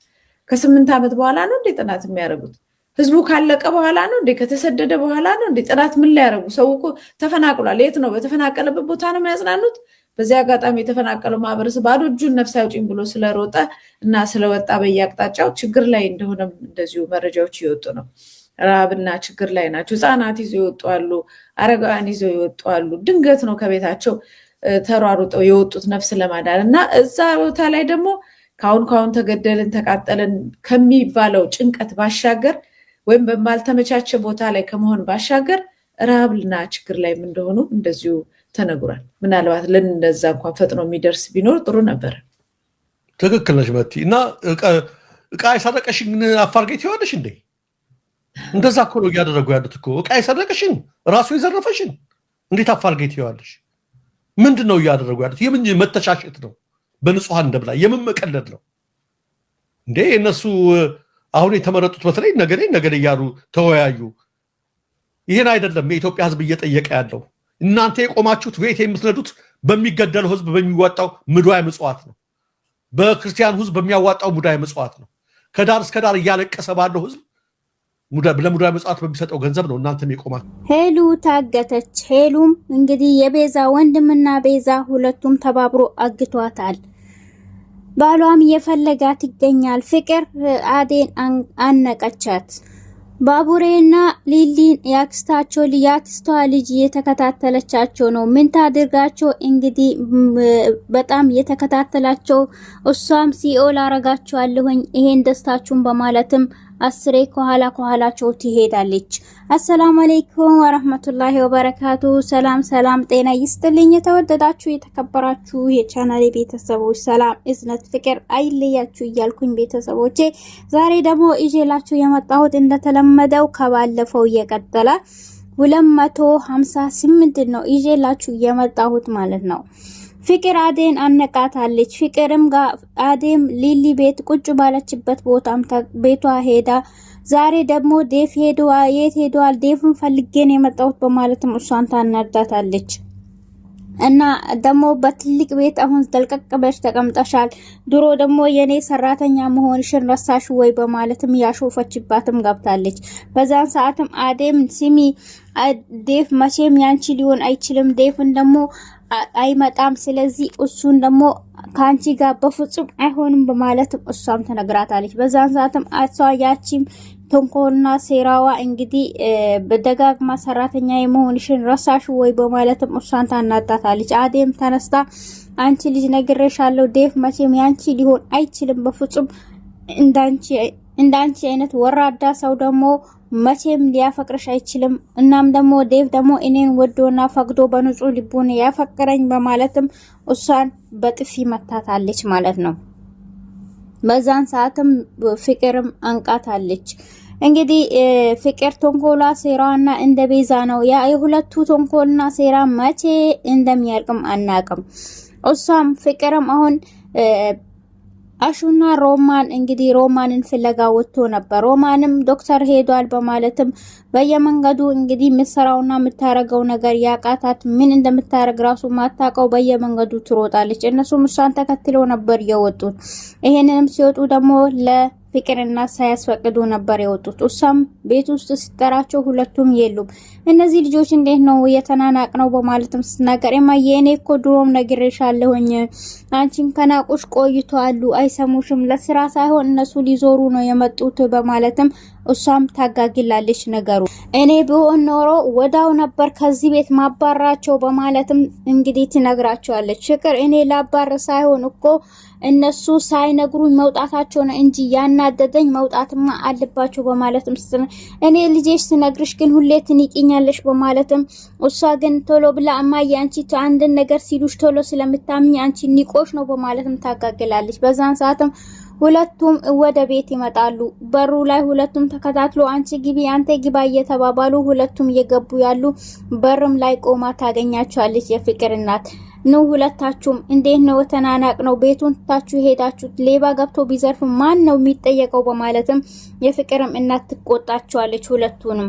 ከ8 ዓመት በኋላ ነው እንዴ ጥናት የሚያደርጉት? ህዝቡ ካለቀ በኋላ ነው እንዴ? ከተሰደደ በኋላ ነው እንዴ? ጥናት ምን ሊያደርጉ? ሰው እኮ ተፈናቅሏል። የት ነው? በተፈናቀለበት ቦታ ነው የሚያጽናኑት። በዚህ አጋጣሚ የተፈናቀለው ማህበረሰብ ባዶ እጁን ነፍስ አውጪኝ ብሎ ስለሮጠ እና ስለወጣ በየአቅጣጫው ችግር ላይ እንደሆነ እንደዚሁ መረጃዎች እየወጡ ነው። ረሃብና ችግር ላይ ናቸው። ህፃናት ይዘው ይወጡ አሉ፣ አረጋውያን ይዘው ይወጡ አሉ። ድንገት ነው ከቤታቸው ተሯሩጠው የወጡት ነፍስ ለማዳን እና እዛ ቦታ ላይ ደግሞ ካሁን ተገደልን ተቃጠልን ከሚባለው ጭንቀት ባሻገር ወይም በማልተመቻቸ ቦታ ላይ ከመሆን ባሻገር ረሃብና ችግር ላይ እንደሆኑ እንደዚሁ ተነግሯል። ምናልባት ለነዛ እንኳን ፈጥኖ የሚደርስ ቢኖር ጥሩ ነበር። ትክክል ነሽ መቲ። እና እቃ የሰረቀሽን አፋርጌት ይሆንሽ እንዴ? እንደዛ እኮ ነው እያደረጉ ያሉት እኮ። እቃ የሰረቀሽን ራሱ የዘረፈሽን እንዴት አፋርጌት ይዋለሽ? ምንድን ነው እያደረጉ ያሉት? የምን መተሻሸት ነው? በንጹሃን እንደብላ የምን መቀለድ ነው እንዴ? እነሱ አሁን የተመረጡት በተለይ ነገሌ እያሉ ተወያዩ። ይሄን አይደለም የኢትዮጵያ ሕዝብ እየጠየቀ ያለው። እናንተ የቆማችሁት ቤት የምትነዱት በሚገደለው ሕዝብ በሚዋጣው ሙዳየ ምጽዋት ነው። በክርስቲያን ሕዝብ በሚያዋጣው ሙዳየ ምጽዋት ነው። ከዳር እስከ ዳር እያለቀሰ ባለው ሕዝብ ለሙዳየ ምጽዋት በሚሰጠው ገንዘብ ነው እናንተም የቆማችሁ። ሄሉ ታገተች። ሄሉም እንግዲህ የቤዛ ወንድምና ቤዛ ሁለቱም ተባብሮ አግቷታል። ባሏም እየፈለጋት ይገኛል። ፍቅር አዴን አነቀቻት። ባቡሬና ሊሊን ያክስቷ ልጅ የተከታተለቻቸው ነው። ምን ታድርጋቸው እንግዲህ በጣም የተከታተላቸው እሷም ሲኦል አረጋቸዋለሁኝ ይሄን ደስታችሁን በማለትም አስሬ ከኋላቸው ትሄዳለች። አሰላሙ አለይኩም ወራህመቱላሂ ወበረካቱ። ሰላም ጤና ይስጥልኝ። የተወደዳችሁ የተከበራችሁ የቻናሌ ቤተሰቦች ሰላም እዝነት ፍቅር አይለያችሁ እያልኩኝ ቤተሰቦቼ ዛሬ ደግሞ ይዤላችሁ የመጣሁት እንደተለመደው ከባለፈው የቀጠለ 258 ነው ይዤላችሁ የመጣሁት ማለት ነው። ፍቅር አዴን አነቃታለች። ፍቅርም ጋር አዴም ሊሊ ቤት ቁጭ ባለችበት ቦታም ቤቷ ሄዳ ዛሬ ደግሞ ዴፍ ሄደዋል ዴፍን ፈልጌን የመጣሁት በማለትም እሷን ታናዳታለች። እና ደግሞ በትልቅ ቤት አሁን ደልቀቅ ብለሽ ተቀምጠሻል፣ ድሮ ደግሞ የኔ ሰራተኛ መሆንሽን ረሳሽ ወይ በማለትም ያሾፈችባትም ገብታለች። በዛን ሰዓትም አዴም ሲሚ ዴፍ መቼም ያንቺ ሊሆን አይችልም፣ ዴፍን ደግሞ አይመጣም፣ ስለዚህ እሱን ደግሞ ካንቺ ጋር በፍጹም አይሆንም በማለትም እሷም ተነግራታለች። በዛን ሰዓትም አሷ ያቺም ተንኮልና ሴራዋ እንግዲህ በደጋግማ ሰራተኛ የመሆንሽን ረሳሽ ወይ በማለትም እሷን ታናዳታለች። አዴም ተነስታ አንቺ ልጅ ነግሬሻለሁ፣ ዴፍ መቼም ያንቺ ሊሆን አይችልም፣ በፍጹም እንዳንቺ አይነት ወራዳ ሰው ደግሞ መቼም ሊያፈቅርሽ አይችልም። እናም ደግሞ ዴቭ ደግሞ እኔን ወዶና ፈቅዶ በንጹህ ልቡን ያፈቅረኝ በማለትም እሷን በጥፊ መታታለች ማለት ነው። በዛን ሰዓትም ፍቅርም አንቃታለች። እንግዲህ ፍቅር ተንኮላ ሴራና እንደ ቤዛ ነው። ያ የሁለቱ ተንኮልና ሴራ መቼ እንደሚያልቅም አናቅም። እሷም ፍቅርም አሁን አሹና ሮማን እንግዲህ ሮማንን ፍለጋ ወጥቶ ነበር። ሮማንም ዶክተር ሄዷል በማለትም በየመንገዱ እንግዲህ ምትሰራውና ምታረገው ነገር ያቃታት ምን እንደምታረግ ራሱ ማታቀው በየመንገዱ ትሮጣለች። እነሱም እሷን ተከትለው ነበር የወጡት። ይሄንንም ሲወጡ ደግሞ ፍቅርና ሳያስፈቅዱ ነበር የወጡት። እሷም ቤት ውስጥ ሲጠራቸው ሁለቱም የሉም። እነዚህ ልጆች እንዴት ነው የተናናቅ ነው በማለትም ስትናገር እማዬ እኔ እኮ ድሮም ነግሬሻለሁኝ አንቺን ከናቁሽ ቆይቷሉ አይሰሙሽም፣ ለስራ ሳይሆን እነሱ ሊዞሩ ነው የመጡት በማለትም እሷም ታጋግላለች ነገሩ። እኔ ቢሆን ኖሮ ወዳው ነበር ከዚህ ቤት ማባራቸው በማለትም እንግዲህ ትነግራቸዋለች። ፍቅር እኔ ላባር ሳይሆን እኮ እነሱ ሳይነግሩኝ መውጣታቸው ነው እንጂ ያናደደኝ መውጣትማ አለባቸው በማለትም እኔ ልጄሽ ስነግርሽ ግን ሁሌ ትንቂኛለሽ በማለትም እሷ ግን ቶሎ ብላ እማዬ አንቺ አንድን ነገር ሲሉሽ ቶሎ ስለምታምኝ አንቺ ኒቆሽ ነው በማለትም ታጋግላለች። በዛን ሰዓትም ሁለቱም ወደ ቤት ይመጣሉ። በሩ ላይ ሁለቱም ተከታትሎ አንቺ ግቢ አንተ ግባ እየተባባሉ ሁለቱም እየገቡ ያሉ በርም ላይ ቆማ ታገኛቸዋለች የፍቅር እናት። ነው ሁለታችሁም እንዴት ነው ተናናቅ ነው ቤቱን ታችሁ ሄዳችሁ ሌባ ገብቶ ቢዘርፍ ማን ነው የሚጠየቀው በማለትም የፍቅርም እናት ትቆጣቸዋለች ሁለቱንም።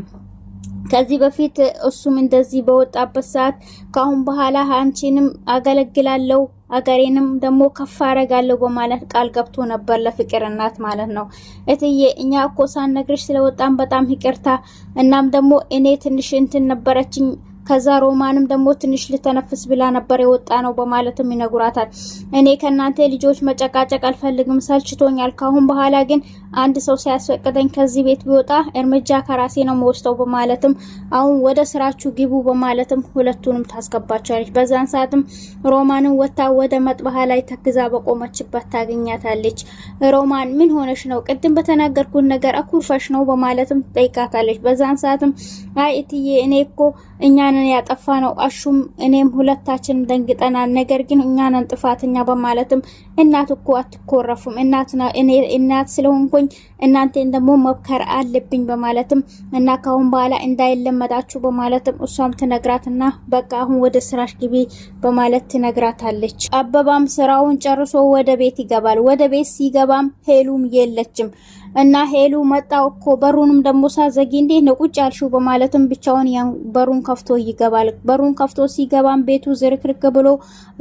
ከዚህ በፊት እሱም እንደዚህ በወጣበት ሰዓት ካሁን በኋላ አንቺንም አገለግላለሁ አገሬንም ደግሞ ከፍ አረጋለሁ በማለት ቃል ገብቶ ነበር ለፍቅር እናት ማለት ነው። እትዬ እኛ እኮ ሳንነግርሽ ስለወጣን በጣም ይቅርታ። እናም ደግሞ እኔ ትንሽ እንትን ነበረችኝ ከዛ ሮማንም ደግሞ ትንሽ ልተነፍስ ብላ ነበር የወጣ ነው በማለትም ይነግራታል። እኔ ከናንተ ልጆች መጨቃጨቅ አልፈልግም፣ ሰልችቶኛል። ካሁን በኋላ ግን አንድ ሰው ሲያስፈቅደኝ ከዚህ ቤት ቢወጣ እርምጃ ከራሴ ነው መወስደው በማለትም አሁን ወደ ስራችሁ ግቡ በማለትም ሁለቱንም ታስገባቸዋለች። በዛን ሰዓትም ሮማንን ወጣ ወደ መጥበሃ ላይ ተክዛ በቆመችበት ታገኛታለች። ሮማን ምን ሆነሽ ነው? ቅድም በተናገርኩት ነገር አኩርፈሽ ነው በማለትም ጠይቃታለች። በዛን ሰዓትም አይ እትዬ እኔ እኮ እኛን ያጠፋ ነው አሹም እኔም ሁለታችን ደንግጠናል፣ ነገር ግን እኛን ጥፋተኛ በማለትም እናት እኮ አትኮረፉም፣ እናት ስለሆንኩኝ እናንተን ደግሞ መብከር አለብኝ በማለትም እና ካሁን በኋላ እንዳይለመዳችሁ በማለትም እሷም ትነግራትና በቃ አሁን ወደ ስራሽ ግቢ በማለት ትነግራታለች። አበባም ስራውን ጨርሶ ወደ ቤት ይገባል። ወደ ቤት ሲገባም ሄሉም የለችም እና ሄሉ መጣው እኮ በሩንም ደግሞ ሳዘጊ እንዴ ነው ቁጭ ያልሽው በማለትም ብቻውን በሩን ከፍቶ ይገባል። በሩን ከፍቶ ሲገባም ቤቱ ዝርክርክ ብሎ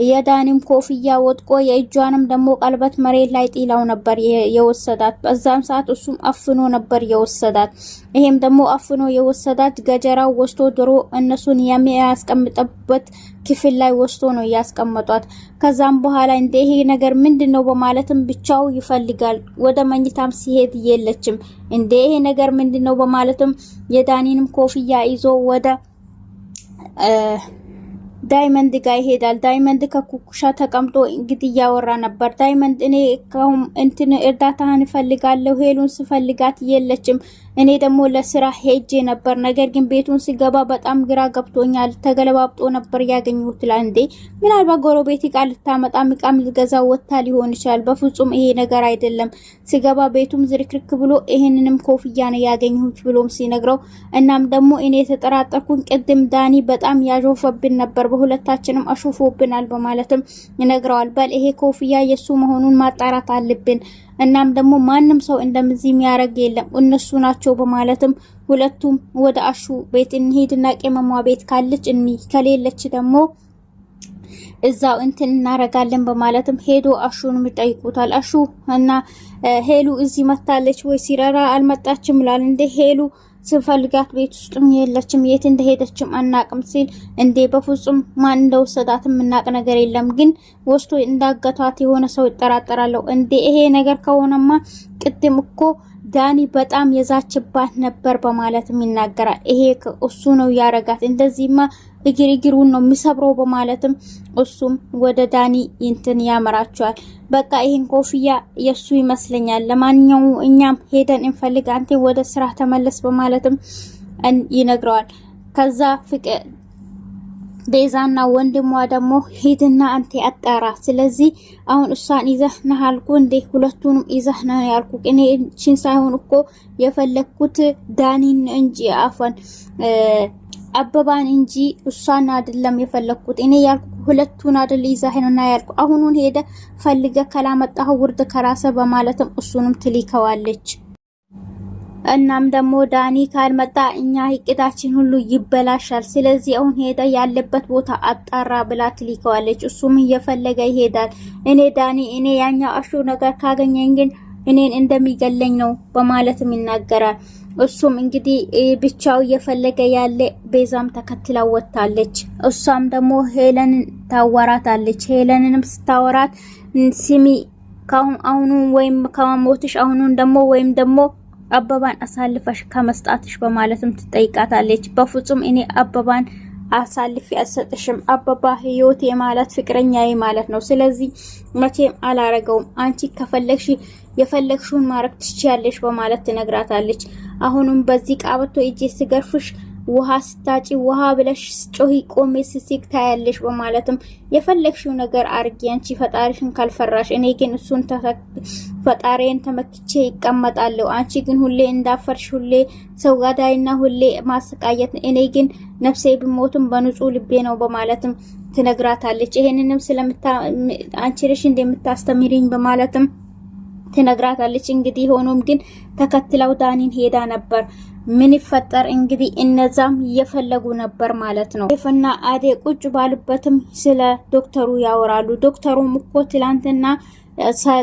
የዳኒም ኮፍያ ወጥቆ የእጇንም ደግሞ ቀለበት መሬት ላይ ጥላው ነበር የወሰዳት። በዛም ሰዓት እሱም አፍኖ ነበር የወሰዳት። ይሄም ደግሞ አፍኖ የወሰዳት ገጀራው ወስቶ ድሮ እነሱን የሚያስቀምጥበት ክፍል ላይ ወስቶ ነው ያስቀመጧት። ከዛም በኋላ እንደ ይሄ ነገር ምንድነው በማለትም ብቻው ይፈልጋል። ወደ መኝታም ሲሄድ የለችም። እንደ ይሄ ነገር ምንድነው በማለትም የዳኒንም ኮፍያ ይዞ ወደ ዳይመንድ ጋር ይሄዳል። ዳይመንድ ከኩኩሻ ተቀምጦ እንግዲህ ያወራ ነበር። ዳይመንድ እኔ እንትን እርዳታህን እፈልጋለሁ፣ ሄሉን ስፈልጋት የለችም። እኔ ደግሞ ለስራ ሄጄ ነበር፣ ነገር ግን ቤቱን ሲገባ በጣም ግራ ገብቶኛል፣ ተገለባብጦ ነበር ያገኘሁት። እንዴ ምናልባት ጎረቤት ዕቃ ልታመጣም ዕቃም ልገዛ ወጥታ ሊሆን ይችላል። በፍጹም ይሄ ነገር አይደለም። ሲገባ ቤቱም ዝርክርክ ብሎ ይሄንንም ኮፍያ ነው ያገኘሁት ብሎም ሲነግረው፣ እናም ደግሞ እኔ የተጠራጠርኩኝ ቅድም ዳኒ በጣም ያሾፈብን ነበር፣ በሁለታችንም አሾፎብናል በማለትም ይነግረዋል። በል ይሄ ኮፍያ የሱ መሆኑን ማጣራት አለብን። እናም ደግሞ ማንም ሰው እንደዚህ የሚያረግ የለም እነሱ ናቸው በማለትም ሁለቱም ወደ አሹ ቤት እንሂድና ቅመሟ ቤት ካለች ከሌለች ደግሞ እዛው እንትን እናረጋለን በማለትም ሄዶ አሹን ይጠይቁታል። አሹ እና ሄሉ እዚህ መታለች ወይ ሲራራ አልመጣችም ይላል። እንደ ሄሉ ስፈልጋት ቤት ውስጥም የለችም፣ የት እንደሄደችም አናቅም ሲል፣ እንዴ በፍጹም ማን እንደወሰዳትም እናቅ ነገር የለም፣ ግን ወስቶ እንዳገቷት የሆነ ሰው ይጠራጠራለሁ። እንዴ ይሄ ነገር ከሆነማ ቅድም እኮ ዳኒ በጣም የዛችባት ነበር በማለትም ይናገራል። ይሄ እሱ ነው ያረጋት፣ እንደዚህማ እግሩን ነው የሚሰብረው በማለትም እሱም ወደ ዳኒ እንትን ያመራቸዋል። በቃ ይሄን ኮፍያ የሱ ይመስለኛል፣ ለማንኛውም እኛም ሄደን እንፈልግ፣ አንተ ወደ ስራ ተመለስ በማለትም ይነግረዋል። ከዛ ፍቅር ቤዛና ወንድሟ ደግሞ ሂድና አንተ አጣራ፣ ስለዚህ አሁን እሷን ይዘህ ነህ አልኩ እንዴ ሁለቱንም ይዘህ ነህ ያልኩ፣ እኔ እቺን ሳይሆን እኮ የፈለኩት ዳኒን እንጂ አፈን አበባን እንጂ እሷን አይደለም የፈለኩት፣ እኔ ያልኩ ሁለቱን አይደል ይዘህ ነውና ያልኩ፣ አሁኑን ሄደ ፈልገ ከላመጣህ ውርድ ከራሰ በማለትም እሱንም ትሊከዋለች። እናም ደግሞ ዳኒ ካልመጣ እኛ እቅዳችን ሁሉ ይበላሻል፣ ስለዚህ አሁን ሄደ ያለበት ቦታ አጣራ ብላ ትሊከዋለች። እሱም እየፈለገ ይሄዳል። እኔ ያኛው አሹ ነገር ካገኘኝ ግን እኔን እንደሚገለኝ ነው በማለትም ይናገራል። እሱም እንግዲህ ብቻው እየፈለገ ያለ ቤዛም ተከትላ ወጣለች። እሷም ደግሞ ሄለንን ታወራታለች። ሄለንንም ስታወራት ስሚ አሁኑ ወይም ከሞትሽ አሁኑን ደግሞ ወይም ደግሞ አበባን አሳልፈሽ ከመስጣትሽ በማለትም ትጠይቃታለች። በፍጹም እኔ አበባን አሳልፌ አልሰጥሽም፣ አበባ ህይወቴ ማለት ፍቅረኛዬ ማለት ነው፣ ስለዚህ መቼም አላረገውም፣ አንቺ ከፈለግሽ የፈለግሽውን ማረግ ትችያለሽ በማለት ትነግራታለች። አሁንም በዚህ ቃበቶ እጄ ስገርፍሽ ውሃ ስታጪ ውሃ ብለሽ ጮሂ ቆሜ ስሲክ ታያለሽ በማለትም የፈለግሽው ነገር አርጊ፣ አንቺ ፈጣሪሽን ካልፈራሽ፣ እኔ ግን እሱን ፈጣሪን ተመክቼ ይቀመጣለሁ፣ አንቺ ግን ሁሌ እንዳፈርሽ ሁሌ ሰው ጋዳይና ሁሌ ማሰቃየት፣ እኔ ግን ነፍሴ ቢሞትም በንጹህ ልቤ ነው በማለትም ትነግራታለች። ይሄንንም አንቺ ልሽ እንደምታስተምሪኝ በማለትም ትነግራታለች። እንግዲህ ሆኖም ግን ተከትለው ዳኒን ሄዳ ነበር። ምን ይፈጠር እንግዲህ እነዛም እየፈለጉ ነበር ማለት ነው። ኤፍና አዴ ቁጭ ባሉበትም ስለ ዶክተሩ ያወራሉ። ዶክተሩም እኮ ትላንትና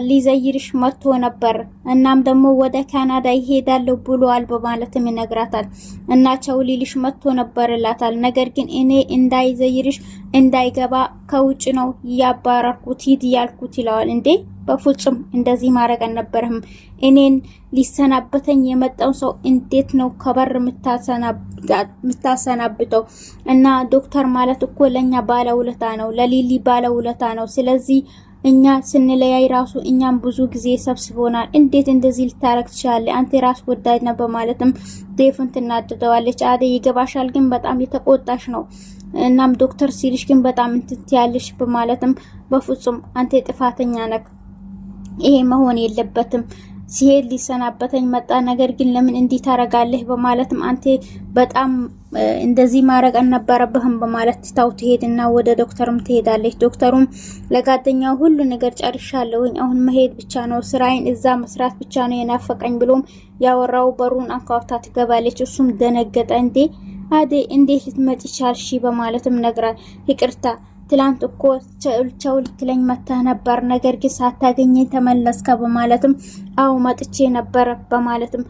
ሊዘይርሽ መጥቶ ነበር፣ እናም ደግሞ ወደ ካናዳ ይሄዳለሁ ብሏል በማለትም ይነግራታል። እናቸው ሊልሽ መጥቶ ነበር እላታል። ነገር ግን እኔ እንዳይዘይርሽ እንዳይገባ ከውጭ ነው ያባረርኩት ሂድ ያልኩት ይለዋል። እንዴ በፍጹም እንደዚህ ማድረግ አልነበረም። እኔን ሊሰናበተኝ የመጣው ሰው እንዴት ነው ከበር የምታሰናብተው? እና ዶክተር ማለት እኮ ለኛ ባለውለታ ነው፣ ለሊሊ ባለውለታ ነው። ስለዚህ እኛ ስንለያይ ራሱ እኛም ብዙ ጊዜ ሰብስቦናል። እንዴት እንደዚህ ልታረግ ትችላለህ? አንተ ራስ ወዳድ ነው በማለትም ዴፍን ትናደደዋለች። አዴ ይገባሻል፣ ግን በጣም የተቆጣሽ ነው። እናም ዶክተር ሲልሽ ግን በጣም እንትያለሽ በማለትም በፍጹም አንተ ጥፋተኛ ነህ፣ ይሄ መሆን የለበትም፣ ሲሄድ ሊሰናበተኝ መጣ፣ ነገር ግን ለምን እንዲህ ታረጋለህ በማለትም አንተ በጣም እንደዚህ ማድረግ አልነበረብህም በማለት ትታው ትሄድና ወደ ዶክተርም ትሄዳለች። ዶክተሩም ለጓደኛው ሁሉ ነገር ጨርሻለሁኝ፣ አሁን መሄድ ብቻ ነው፣ ስራዬን እዛ መስራት ብቻ ነው የናፈቀኝ ብሎም ያወራው በሩን አንኳኩታ ትገባለች። እሱም ደነገጠ። እንዴ አዴ እንዴት ልትመጪ ቻልሽ በማለትም ነግራል። ይቅርታ ትላንት እኮ ቻው ልትለኝ መጥተህ ነበር፣ ነገር ግን ሳታገኘኝ ተመለስከ በማለትም አው መጥቼ ነበር በማለትም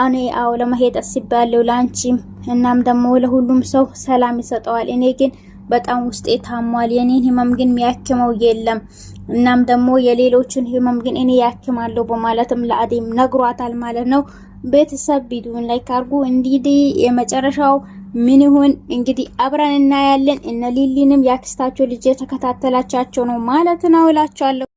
እኔ ለመሄድ አስቤያለሁ ላንቺም እናም ደግሞ ለሁሉም ሰው ሰላም ይሰጠዋል፣ እኔ ግን በጣም ውስጤ ታሟል። የኔን ህመም ግን የሚያክመው የለም። እናም ደግሞ የሌሎችን ህመም ግን እኔ ያክማለሁ በማለትም ለአዴም ነግሯታል ማለት ነው። ቤተሰብ ቪዲዮን ላይክ አድርጉ። እንግዲህ የመጨረሻው ምን ይሁን እንግዲህ አብረን እናያለን። እነ ሊሊንም ያክስታቸው ልጅ የተከታተላቻቸው ነው ማለት ነው እላችኋለሁ።